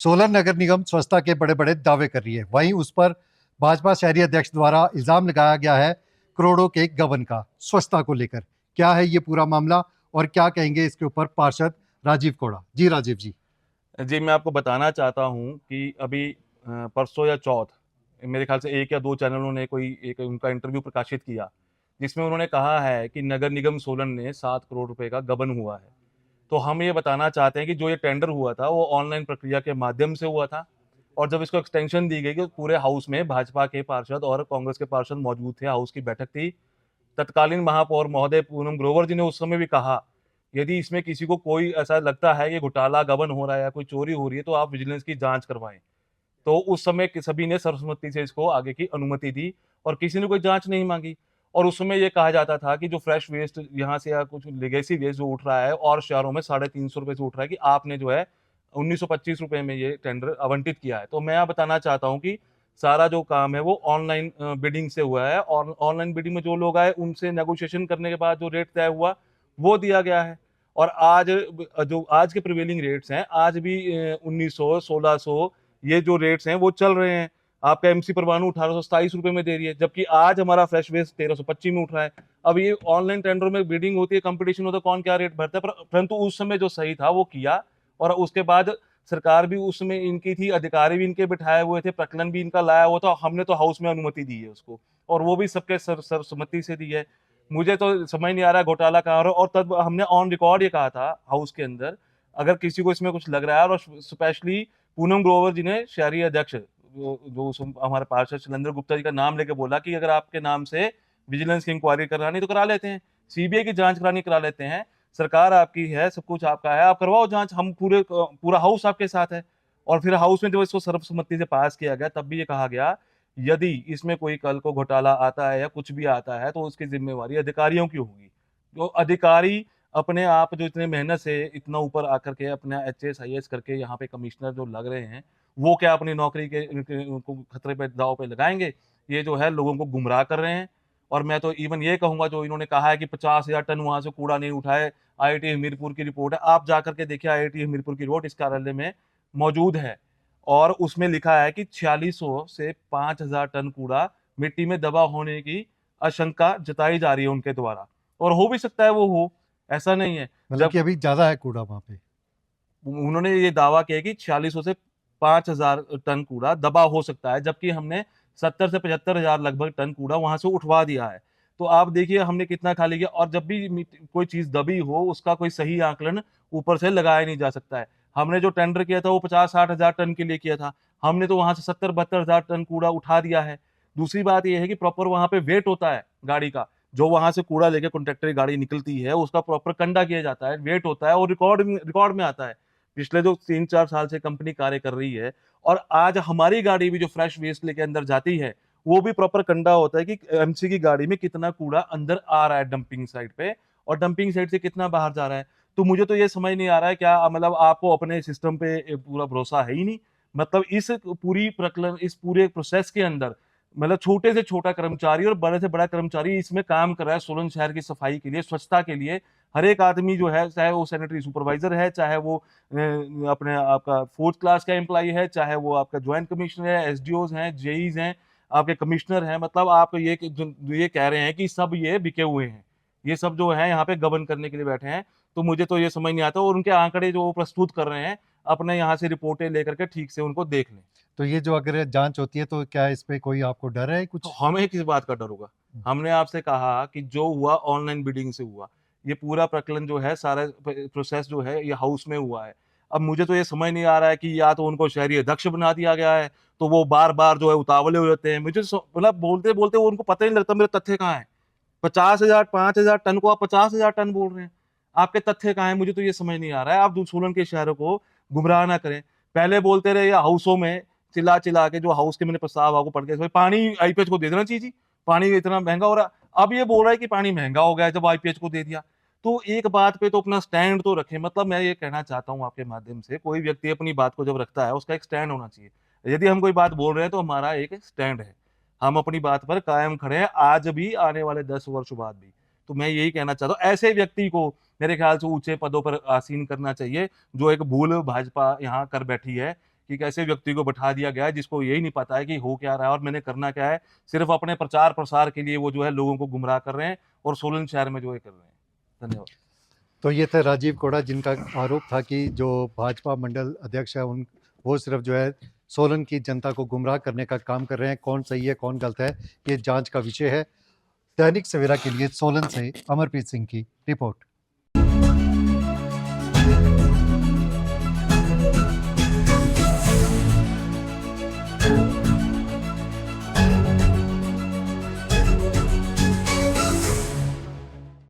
सोलन नगर निगम स्वच्छता के बड़े बड़े दावे कर रही है, वहीं उस पर भाजपा शहरी अध्यक्ष द्वारा इल्जाम लगाया गया है करोड़ों के गबन का स्वच्छता को लेकर। क्या है ये पूरा मामला और क्या कहेंगे इसके ऊपर पार्षद राजीव कोड़ा जी? राजीव जी। जी, मैं आपको बताना चाहता हूँ कि अभी परसों या चौथ मेरे ख्याल से 1 या 2 चैनलों ने कोई एक उनका इंटरव्यू प्रकाशित किया, जिसमें उन्होंने कहा है कि नगर निगम सोलन ने 7 करोड़ रुपए का गबन हुआ है। तो हम ये बताना चाहते हैं कि जो ये टेंडर हुआ था, वो ऑनलाइन प्रक्रिया के माध्यम से हुआ था और जब इसको एक्सटेंशन दी गई कि पूरे हाउस में भाजपा के पार्षद और कांग्रेस के पार्षद मौजूद थे, हाउस की बैठक थी। तत्कालीन महापौर महोदय पूनम ग्रोवर जी ने उस समय भी कहा, यदि इसमें किसी को कोई ऐसा लगता है कि घोटाला गबन हो रहा है या कोई चोरी हो रही है, तो आप विजिलेंस की जांच करवाएं। तो उस समय सभी ने सर्वसम्मति से इसको आगे की अनुमति दी और किसी ने कोई जांच नहीं मांगी। और उस समय ये कहा जाता था कि जो फ्रेश वेस्ट यहाँ से या कुछ लेगेसी वेस्ट जो उठ रहा है और शहरों में 350 रुपए से उठ रहा है, कि आपने जो है 1925 रुपए में ये टेंडर आवंटित किया है। तो मैं आप बताना चाहता हूँ कि सारा जो काम है वो ऑनलाइन बिडिंग से हुआ है और ऑनलाइन बिडिंग में जो लोग आए उनसे नेगोशिएशन करने के बाद जो रेट तय हुआ वो दिया गया है। और आज जो आज के प्रिवेलिंग रेट्स हैं, आज भी 1900 1600 ये जो रेट्स हैं वो चल रहे हैं। आपका एमसी परमाणु 1827 रुपए में दे रही है, जबकि आज हमारा फ्रेश वेस्ट 1325 में उठ रहा है। अब ये ऑनलाइन टेंडर में बिडिंग होती है, कंपटीशन होता है, कौन क्या रेट भरता है, परंतु उस समय जो सही था वो किया। और उसके बाद सरकार भी उसमें इनकी थी, अधिकारी भी इनके बिठाए हुए थे, प्रकलन भी इनका लाया हुआ था, हमने तो हाउस में अनुमति दी है उसको, और वो भी सबके सर्वसम्मति से दी है। मुझे तो समझ नहीं आ रहा घोटाला कहाँ हो रहा है। और तब हमने ऑन रिकॉर्ड ये कहा था हाउस के अंदर, अगर किसी को इसमें कुछ लग रहा है, और स्पेशली पूनम ग्रोवर जी ने शहरी अध्यक्ष जो हमारे पार्षद शैलेंद्र गुप्ता जी का नाम लेके बोला कि अगर आपके नाम से विजिलेंस की इंक्वायरी करानी तो करा लेते हैं, सीबीआई की जांच करानी करा लेते हैं, सरकार आपकी है, सब कुछ आपका है, आप करवाओ जांच, हम पूरा हाउस आपके साथ है। और फिर हाउस में जब इसको सर्वसम्मति से पास किया गया, तब भी ये कहा गया, यदि इसमें कोई कल को घोटाला आता है या कुछ भी आता है तो उसकी जिम्मेवारी अधिकारियों की होगी। जो अधिकारी अपने आप जो इतने मेहनत से इतना ऊपर आकर के अपना एचएएस आईएएस करके यहाँ पे कमिश्नर जो लग रहे हैं, वो क्या अपनी नौकरी के उनको खतरे पे दाव पे लगाएंगे? ये जो है लोगों को गुमराह कर रहे हैं। और मैं तो इवन ये कहूंगा, जो इन्होंने कहा है कि 50,000 टन वहां से कूड़ा नहीं उठाए, आईआईटी हमीरपुर की रिपोर्ट है, आप जाकर के देखिए, आईआईटी हमीरपुर की रिपोर्ट इस कार्यालय में मौजूद है। और उसमें लिखा है कि 4600 से 5,000 टन कूड़ा मिट्टी में दबा होने की आशंका जताई जा रही है उनके द्वारा। और हो भी सकता है वो हो, ऐसा नहीं है। मतलब जब कि अभी ज्यादा है कूड़ा वहां पे। उन्होंने ये दावा किया कि 4600 से 5,000 टन कूड़ा दबा हो सकता है, जबकि हमने 70 से 75 हजार लगभग टन कूड़ा वहां से उठवा दिया है। तो आप देखिए हमने कितना खाली किया। और जब भी कोई चीज दबी हो, उसका कोई सही आकलन ऊपर से लगाया नहीं जा सकता है। हमने जो टेंडर किया था वो 50-60 हजार टन के लिए किया था, हमने तो वहां से 70-72 हजार टन कूड़ा उठा दिया है। दूसरी बात यह है कि प्रॉपर वहां पे वेट होता है गाड़ी का, जो वहां से कूड़ा लेके कॉन्ट्रैक्टर की गाड़ी निकलती है उसका प्रॉपर कंडा किया जाता है, वेट होता है, और रिकॉर्ड में आता है। पिछले जो 3-4 साल से कंपनी कार्य कर रही है। और आज हमारी गाड़ी भी जो फ्रेश वेस्ट लेके अंदर जाती है, वो भी प्रॉपर कंडा होता है कि एमसी की गाड़ी में कितना कूड़ा अंदर आ रहा है डंपिंग साइड पे, और डंपिंग साइड से कितना बाहर जा रहा है। तो मुझे तो ये समझ नहीं आ रहा है, क्या मतलब आपको अपने सिस्टम पे पूरा भरोसा है ही नहीं? मतलब इस पूरे प्रोसेस के अंदर, मतलब छोटे से छोटा कर्मचारी और बड़े से बड़ा कर्मचारी इसमें काम कर रहा है, सोलन शहर की सफाई के लिए, स्वच्छता के लिए। हर एक आदमी जो है, चाहे वो सैनिटरी सुपरवाइजर है, चाहे वो अपने आपका 4th क्लास का एम्प्लॉय है, चाहे वो आपका ज्वाइंट कमिश्नर है, एसडीओज हैं, जेईज हैं, आपके कमिश्नर हैं, मतलब आप ये कह रहे हैं कि सब ये बिके हुए हैं, ये सब जो है यहाँ पे गबन करने के लिए बैठे हैं। तो मुझे तो ये समझ नहीं आता। और उनके आंकड़े जो वो प्रस्तुत कर रहे हैं, अपने यहाँ से रिपोर्टें लेकर के ठीक से उनको देख लें। तो ये जो अगर जांच होती है तो क्या इस पे कोई आपको डर है तो कुछ? हमें किस बात का डर होगा? हमने आपसे कहा कि जो हुआ ऑनलाइन बिडिंग से हुआ, ये पूरा प्रकलन जो है, सारा प्रोसेस जो है, ये हाउस में हुआ है। अब मुझे तो ये समझ नहीं आ रहा है कि या तो उनको शहरी अध्यक्ष बना दिया गया है, तो वो बार बार जो है उतावले हो जाते हैं। मुझे मतलब बोलते बोलते वो उनको पता ही नहीं लगता मेरे तथ्य कहाँ है। 50,000 5,000 टन को आप 50,000 टन बोल रहे हैं, आपके तथ्य कहाँ है? मुझे तो ये समझ नहीं आ रहा है। आप सोलन के शहरों को गुमराह ना करें। पहले बोलते रहे या हाउसों में चिल्ला चिल्ला के, जो हाउस के मैंने प्रस्ताव आपको पढ़ के, भाई पानी आईपीएच को दे देना चाहिए जी, पानी इतना महंगा हो रहा है। अब ये बोल रहा है कि पानी महंगा हो गया है जब आईपीएच को दे दिया। तो एक बात पे तो अपना स्टैंड तो रखे। मतलब मैं ये कहना चाहता हूँ आपके माध्यम से, कोई व्यक्ति अपनी बात को जब रखता है, उसका एक स्टैंड होना चाहिए। यदि हम कोई बात बोल रहे हैं तो हमारा एक स्टैंड है, हम अपनी बात पर कायम खड़े हैं, आज भी, आने वाले 10 वर्ष बाद भी। तो मैं यही कहना चाहता हूँ, ऐसे व्यक्ति को मेरे ख्याल से ऊंचे पदों पर आसीन करना चाहिए, जो एक भूल भाजपा यहाँ कर बैठी है कि एक ऐसे व्यक्ति को बैठा दिया गया है जिसको यही नहीं पता है कि हो क्या रहा है और मैंने करना क्या है। सिर्फ अपने प्रचार प्रसार के लिए वो जो है लोगों को गुमराह कर रहे हैं और सोलन शहर में जो है कर रहे हैं। धन्यवाद। तो ये थे राजीव कोड़ा, जिनका आरोप था कि जो भाजपा मंडल अध्यक्ष है उन वो सिर्फ जो है सोलन की जनता को गुमराह करने का काम कर रहे हैं। कौन सही है कौन गलत है ये जांच का विषय है। दैनिक सवेरा के लिए सोलन से अमरप्रीत सिंह की रिपोर्ट।